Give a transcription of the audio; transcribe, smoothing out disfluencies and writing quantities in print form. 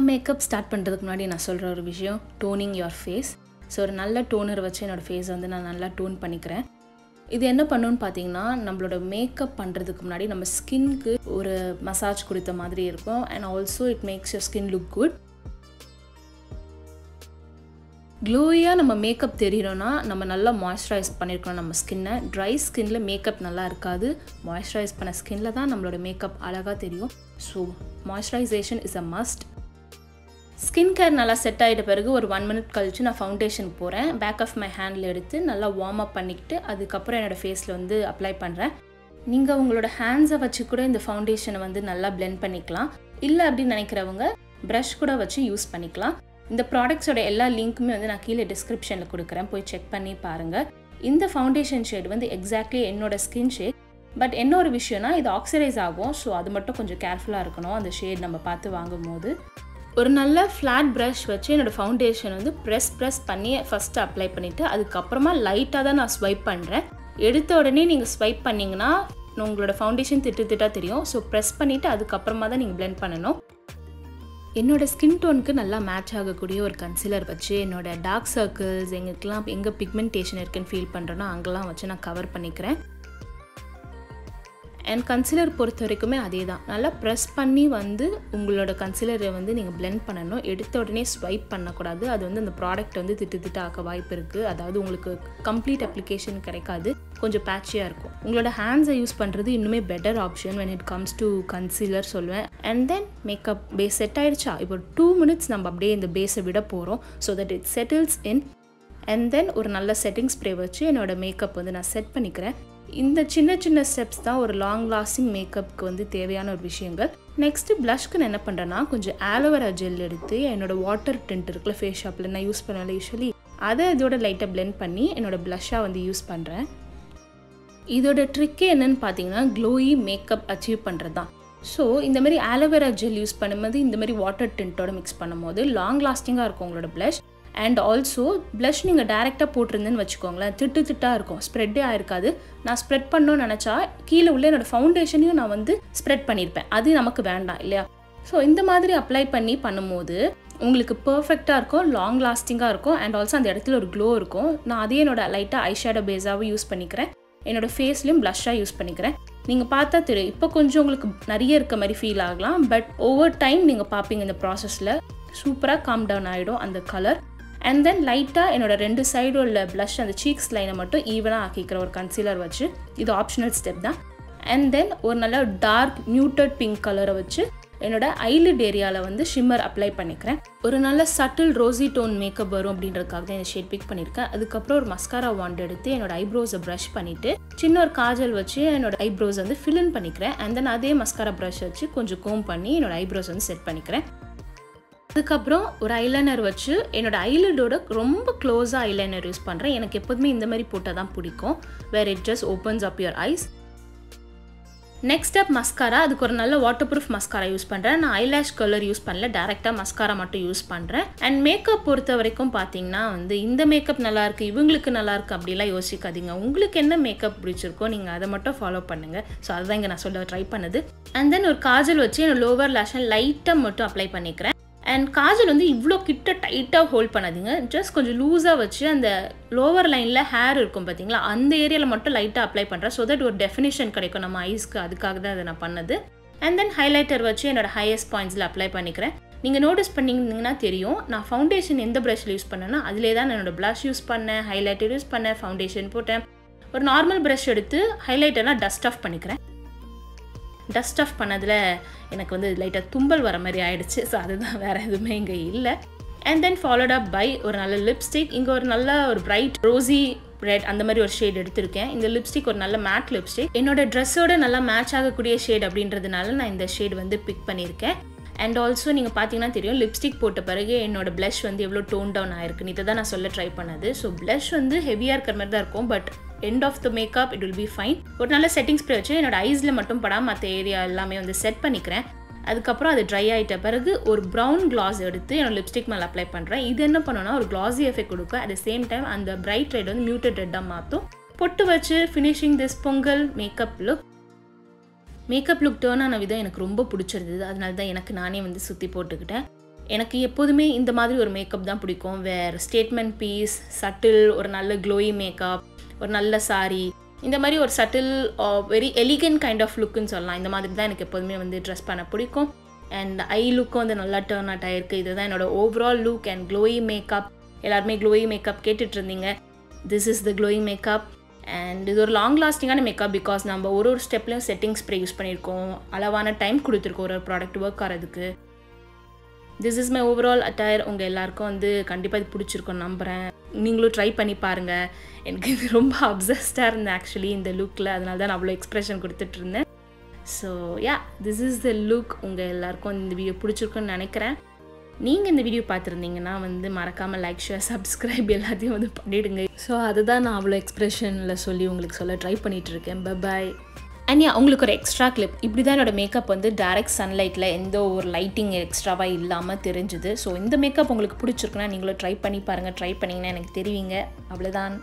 Makeup start பண்ணுறதுக்கு முன்னாடி நான் சொல்கிற ஒரு விஷயம், டோனிங் யுவர் ஃபேஸ். ஸோ ஒரு நல்ல டோனர் வச்சு என்னோடய ஃபேஸை வந்து நான் நல்லா டோன் பண்ணிக்கிறேன். இது என்ன பண்ணுன்னு பார்த்தீங்கன்னா, நம்மளோட மேக்கப் பண்ணுறதுக்கு முன்னாடி நம்ம ஸ்கின்க்கு ஒரு மசாஜ் கொடுத்த மாதிரி இருக்கும். And also it makes your skin look good. க்ளோயாக நம்ம மேக்கப் தெரியணும்னா நம்ம நல்லா மாய்ஸ்சரைஸ் பண்ணியிருக்கணும் நம்ம ஸ்கின்னை. ட்ரை ஸ்கின்னில் மேக்கப் நல்லா இருக்காது. மாய்ஸ்சரைஸ் பண்ண ஸ்கின்னில் தான் நம்மளோட மேக்கப் அழகாக தெரியும். So moisturisation is a must. Skin care நல்லா செட் ஆகிட்ட பிறகு ஒரு 1 minute கழிச்சு நான் ஃபவுண்டேஷன் போகிறேன். பேக் ஆஃப் மை ஹேண்டில் எடுத்து நல்லா வார்ம் அப் பண்ணிக்கிட்டு அதுக்கப்புறம் என்னோடய ஃபேஸில் வந்து அப்ளை பண்ணுறேன். நீங்கள் உங்களோட ஹேண்ட்ஸை வச்சு கூட இந்த ஃபவுண்டேஷனை வந்து நல்லா பிளெண்ட் பண்ணிக்கலாம். இல்லை அப்படின்னு நினைக்கிறவங்க ப்ரஷ் கூட வச்சு யூஸ் பண்ணிக்கலாம். இந்த ப்ராடக்ட்ஸோட எல்லா லிங்க்குமே வந்து நான் கீழே டிஸ்கிரிப்ஷனில் கொடுக்குறேன், போய் செக் பண்ணி பாருங்கள். இந்த ஃபவுண்டேஷன் ஷேட் வந்து எக்ஸாக்ட்லி என்னோட ஸ்கின் ஷேட். பட் என்ன ஒரு விஷயம்னா, இது ஆக்சிடைஸ் ஆகும். ஸோ அது மட்டும் கொஞ்சம் கேர்ஃபுல்லாக இருக்கணும் அந்த ஷேட் நம்ம பார்த்து வாங்கும் போது. ஒரு நல்ல ஃப்ளாட் ப்ரஷ் வச்சு என்னோடய ஃபவுண்டேஷன் வந்து ப்ரெஸ் பண்ணி ஃபஸ்ட்டு அப்ளை பண்ணிவிட்டு அதுக்கப்புறமா லைட்டாக தான் நான் ஸ்வைப் பண்ணுறேன். எடுத்த உடனே நீங்கள் ஸ்வைப் பண்ணிங்கன்னா உங்களோட ஃபவுண்டேஷன் திட்டாக தெரியும். ஸோ ப்ரெஸ் பண்ணிவிட்டு அதுக்கப்புறமா தான் நீங்கள் பிளெண்ட் பண்ணணும். என்னோடய ஸ்கின் டோனுக்கு நல்லா மேட்ச் ஆகக்கூடிய ஒரு கன்சீலர் வச்சு என்னோடய டார்க் சர்க்கிள்ஸ் எங்கே பிக்மெண்டேஷன் இருக்குன்னு ஃபீல் பண்ணுறேனோ அங்கெல்லாம் வச்சு நான் கவர் பண்ணிக்கிறேன். அண்ட் கன்சீலர் பொறுத்த வரைக்குமே அதே தான். நல்லா ப்ரெஸ் பண்ணி வந்து உங்களோட கன்சீலரை வந்து நீங்கள் பிளெண்ட் பண்ணணும். எடுத்த உடனே ஸ்வைப் பண்ணக்கூடாது. அது வந்து அந்த ப்ராடக்ட் வந்து திட்டு ஆக்க வாய்ப்பு இருக்குது. அதாவது உங்களுக்கு கம்ப்ளீட் அப்ளிகேஷன் கிடைக்காது, கொஞ்சம் பேட்சியாக இருக்கும். உங்களோட ஹேண்ட்ஸை யூஸ் பண்ணுறது இன்னுமே better option when it comes to concealer சொல்லுவேன். And then makeup base set ஆகிடுச்சா, இப்போ 2 minutes நம்ம அப்படியே இந்த பேஸை விட போகிறோம். So that it settles in. And then ஒரு நல்ல செட்டிங் ஸ்ப்ரே வச்சு என்னோடய மேக்கப் வந்து நான் செட் பண்ணிக்கிறேன். இந்த சின்ன ஸ்டெப்ஸ் தான் ஒரு லாங் லாஸ்டிங் மேக்கப்புக்கு வந்து தேவையான ஒரு விஷயங்கள். நெக்ஸ்ட்டு ப்ளஷ்க்கு நான் என்ன பண்ணுறேன்னா, கொஞ்சம் ஆலோவேரா ஜெல் எடுத்து என்னோடய வாட்டர் டிண்ட் இருக்குல்ல ஃபேஸ் ஷாப்பில் நான் யூஸ் பண்ணல யூஸ்வலி, அதை இதோட லைட்டாக பிளெண்ட் பண்ணி என்னோடய ப்ளஷ்ஷாக வந்து யூஸ் பண்ணுறேன். இதோட ட்ரிக்கே என்னென்னு பார்த்தீங்கன்னா, க்ளோயி மேக்கப் அச்சீவ் பண்ணுறது தான். ஸோ இந்த மாதிரி ஆலோவேரா ஜெல் யூஸ் பண்ணும்போது இந்த மாதிரி வாட்டர் டிண்ட்டோட மிக்ஸ் பண்ணும்போது லாங் லாஸ்டிங்காக இருக்கும் உங்களோட ப்ளஷ். அண்ட் ஆல்சோ ப்ளஷ் நீங்கள் டேரெக்டாக போட்டிருந்தேன்னு வச்சுக்கோங்களேன், திட்டாக இருக்கும், ஸ்ப்ரெட்டே ஆயிருக்காது. நான் ஸ்ப்ரெட் பண்ணணும்னு நினச்சா கீழே உள்ள என்னோடய ஃபவுண்டேஷனையும் நான் வந்து ஸ்ப்ரெட் பண்ணியிருப்பேன். அது நமக்கு வேண்டாம் இல்லையா? ஸோ இந்த மாதிரி அப்ளை பண்ணும்போது உங்களுக்கு பர்ஃபெக்டாக இருக்கும், லாங் லாஸ்டிங்காக இருக்கும். அண்ட் ஆல்சோ அந்த இடத்துல ஒரு க்ளோ இருக்கும். நான் அதே என்னோட லைட்டாக ஐஷேடோ பேஸாகவும் யூஸ் பண்ணிக்கிறேன். என்னோடய ஃபேஸ்லேயும் ப்ளஷ்ஷாக யூஸ் பண்ணிக்கிறேன். நீங்கள் பார்த்தா தெரியும், இப்போ கொஞ்சம் உங்களுக்கு நிறைய இருக்க மாதிரி ஃபீல் ஆகலாம். பட் ஓவர் டைம் நீங்கள் பார்ப்பீங்க இந்த ப்ராசஸில் சூப்பராக காம் டவுன் ஆகிடும் அந்த கலர். அண்ட் தென் லைட்டாக என்னோடய 2 சைடும் உள்ள ப்ளஷ் அந்த சீக்ஸ் லைனை மட்டும் ஈவனாக ஆக்கிக்கிற ஒரு கன்சீலர் வச்சு, இது ஆப்ஷனல் ஸ்டெப் தான். அண்ட் தென் ஒரு நல்ல டார்க் மியூட்டட் பிங்க் கலரை வச்சு என்னோட ஐலிட் ஏரியாவில் வந்து ஷிம்மர் அப்ளை பண்ணிக்கிறேன். ஒரு நல்ல சட்டில் ரோசி டோன் மேக்கப் வரும் அப்படின்றதுக்காக தான் இந்த ஷேட் பிக் பண்ணியிருக்கேன். அதுக்கப்புறம் ஒரு மஸ்காரா வாண்ட் எடுத்து என்னோட ஐப்ரோஸை ப்ரஷ் பண்ணிவிட்டு சின்ன ஒரு காஜல் வச்சு என்னோட ஐப்ரோஸ் வந்து ஃபில் பண்ணிக்கிறேன். அண்ட் தென் அதே மஸ்காரா ப்ரஷ் வச்சு கொஞ்சம் கோம் பண்ணி என்னோட ஐப்ரோஸ் வந்து செட் பண்ணிக்கிறேன். அதுக்கப்புறம் ஒரு ஐலைனர் வச்சு என்னோட ஐலிடோட ரொம்ப க்ளோஸாக ஐலைனர் யூஸ் பண்ணுறேன். எனக்கு எப்போதுமே இந்த மாதிரி போட்டால் தான் பிடிக்கும், where it just opens up your eyes. Next step mascara. அதுக்கு ஒரு நல்ல வாட்டர் ப்ரூஃப் மஸ்காரா யூஸ் பண்ணுறேன். நான் ஐலாஷ் கலர் யூஸ் பண்ணல, டேரெக்டாக மஸ்காரா மட்டும் யூஸ் பண்ணுறேன். அண்ட் மேக்கப் பொறுத்த வரைக்கும் பார்த்தீங்கன்னா வந்து இந்த மேக்கப் நல்லாயிருக்கு, இவங்களுக்கு நல்லாயிருக்கு அப்படிலாம் யோசிக்காதீங்க. உங்களுக்கு என்ன மேக்கப் பிடிச்சிருக்கோ நீங்கள் அதை மட்டும் ஃபாலோ பண்ணுங்கள். ஸோ அதுதான் இங்கே நான் சொல்ல ட்ரை பண்ணுது. அண்ட் தென் ஒரு காஜல் வச்சு என்னோட லோவர் லேஷை லைட்டாக மட்டும் அப்ளை பண்ணிக்கிறேன். அண்ட் காஜல் வந்து இவ்வளோ கிட்ட டைட்டாக ஹோல்ட் பண்ணாதீங்க, ஜஸ்ட் கொஞ்சம் லூஸாக வச்சு அந்த லோவர் லைனில் ஹேர் இருக்கும் பார்த்தீங்களா, அந்த ஏரியாவில் மட்டும் லைட்டாக அப்ளை பண்ணுறேன். ஸோ தட் ஒரு டெஃபினேஷன் கிடைக்கும் நம்ம ஐஸ்க்கு. அதுக்காக தான் அதை நான் பண்ணது. அண்ட் தென் ஹைலைட்டர் வச்சு என்னோட ஹையஸ்ட் பாயிண்ட்ஸில் அப்ளை பண்ணிக்கிறேன். நீங்கள் நோட்டீஸ் பண்ணிங்கன்னா தெரியும், நான் ஃபவுண்டேஷன் எந்த ப்ரஷில் யூஸ் பண்ணேன்னா அதிலே தான் நான் என்னோடய ப்ளஷ் யூஸ் பண்ணேன், ஹைலைட்டர் யூஸ் பண்ணேன், ஃபவுண்டேஷன் போட்டேன். ஒரு நார்மல் ப்ரஷ் எடுத்து ஹைலைட்டர்லாம் டஸ்ட் ஆஃப் பண்ணிக்கிறேன். டஸ்ட் ஆஃப் பண்ணதில் எனக்கு வந்து லைட்டாக தும்பல் வர மாதிரி ஆகிடுச்சு. ஸோ அதுதான், வேறு எதுவுமே இங்கே இல்லை. And then followed up by ஒரு நல்ல லிப்ஸ்டிக். இங்கே ஒரு நல்ல ஒரு பிரைட் ரோசி ரெட் அந்த மாதிரி ஒரு ஷேட் எடுத்திருக்கேன். இந்த லிப்ஸ்டிக் ஒரு நல்ல மேட் லிப்ஸ்டிக். என்னோட ட்ரெஸ்ஸோட நல்லா மேட்ச் ஆகக்கூடிய ஷேட் அப்படின்றதுனால நான் இந்த ஷேட் வந்து பிக் பண்ணியிருக்கேன். அண்ட் ஆல்சோ நீங்கள் பார்த்தீங்கன்னா தெரியும், லிப்ஸ்டிக் போட்ட பிறகு என்னோட ப்ளஷ் வந்து எவ்வளோ டோன் டவுன் ஆயிருக்குன்னு. இதை தான் நான் சொல்ல ட்ரை பண்ணது. ஸோ ப்ளஷ் வந்து ஹெவியாக இருக்கிற மாதிரி தான் இருக்கும், but end of the makeup it will be fine. ஒரு நல்ல செட்டிங் ஸ்ப்ரே வச்சு என்னோட ஐஸில் மட்டும் படாமல் மற்ற ஏரியா எல்லாமே வந்து செட் பண்ணிக்கிறேன். அதுக்கப்புறம் அது ட்ரை ஆகிட்ட பிறகு ஒரு ப்ரௌன் கிளாஸ் எடுத்து என்னோட லிப்ஸ்டிக் மேலே அப்ளை பண்ணுறேன். இது என்ன பண்ணோன்னா ஒரு கிளாஸி எஃபெக்ட் கொடுக்கும். அட் த சேம் டைம் அந்த பிரைட் ரெட் வந்து மியூட்டட் ரெட்டாக மாற்றும். பொட்டு வச்சு finishing this Pongal makeup look. Makeup look turn ஆன விதம் எனக்கு ரொம்ப பிடிச்சிருந்தது. அதனால தான் எனக்கு நானே வந்து சுற்றி போட்டுக்கிட்டேன். எனக்கு எப்போதுமே இந்த மாதிரி ஒரு மேக்கப் தான் பிடிக்கும். வேறு ஸ்டேட்மெண்ட் பீஸ், சட்டில், ஒரு நல்ல க்ளோயி மேக்கப், ஒரு நல்ல சாரி, இந்த மாதிரி ஒரு subtle very elegant kind of லுக்குன்னு சொல்லலாம். இந்த மாதிரி தான் எனக்கு எப்போதுமே வந்து ட்ரெஸ் பண்ண பிடிக்கும். அண்ட் ஐ லுக்கும் வந்து நல்லா டர்ன் அவுட் ஆகிருக்கு. இதுதான் என்னோட overall look and Chloe makeup. எல்லாருமே க்ளோயி மேக்கப் கேட்டுட்டு இருந்தீங்க. This is the Chloe makeup. And இது ஒரு லாங் லாஸ்டிங்கான மேக்கப் பிகாஸ் நம்ம ஒரு ஸ்டெப்லையும் செட்டிங் ஸ்ப்ரே யூஸ் பண்ணியிருக்கோம். அளவான டைம் கொடுத்துருக்கோம் ஒரு ப்ராடக்ட் ஒர்க் ஆகிறதுக்கு. This is my overall attire. உங்கள் எல்லாருக்கும் வந்து கண்டிப்பாக இது பிடிச்சிருக்கோன்னு நம்புகிறேன். நீங்களும் ட்ரை பண்ணி பாருங்கள். எனக்கு இது ரொம்ப அப்சஸ்டாக இருந்தேன் ஆக்சுவலி இந்த லுக்கில். அதனால தான் நான் அவ்வளோ எக்ஸ்ப்ரெஷன் கொடுத்துட்ருந்தேன். So yeah, this is the look. உங்கள் எல்லாருக்கும் இந்த வீடியோ பிடிச்சிருக்குன்னு நினைக்கிறேன். நீங்கள் இந்த வீடியோ பார்த்துருந்தீங்கன்னா வந்து மறக்காமல் லைக், ஷேர், சப்ஸ்கிரைப் எல்லாத்தையும் வந்து பண்ணிவிடுங்க. ஸோ அதுதான் நான் அவ்வளோ எக்ஸ்ப்ரெஷனில் சொல்லி உங்களுக்கு சொல்ல ட்ரை பண்ணிகிட்ருக்கேன். பை. அண்ட் யா, உங்களுக்கு ஒரு எக்ஸ்ட்ரா கிளிப். இப்படி தான் என்னோடய மேக்கப் வந்து டைரக்ட் சன்லைட்டில் எந்த ஒரு லைட்டிங் எக்ஸ்ட்ராவாக இல்லாமல் தெரிஞ்சுது. ஸோ இந்த மேக்கப் உங்களுக்கு பிடிச்சிருக்குன்னா நீங்களும் ட்ரை பண்ணி பாருங்கள். ட்ரை பண்ணிங்கன்னா எனக்கு தெரிவிங்க. அவ்வளோதான்.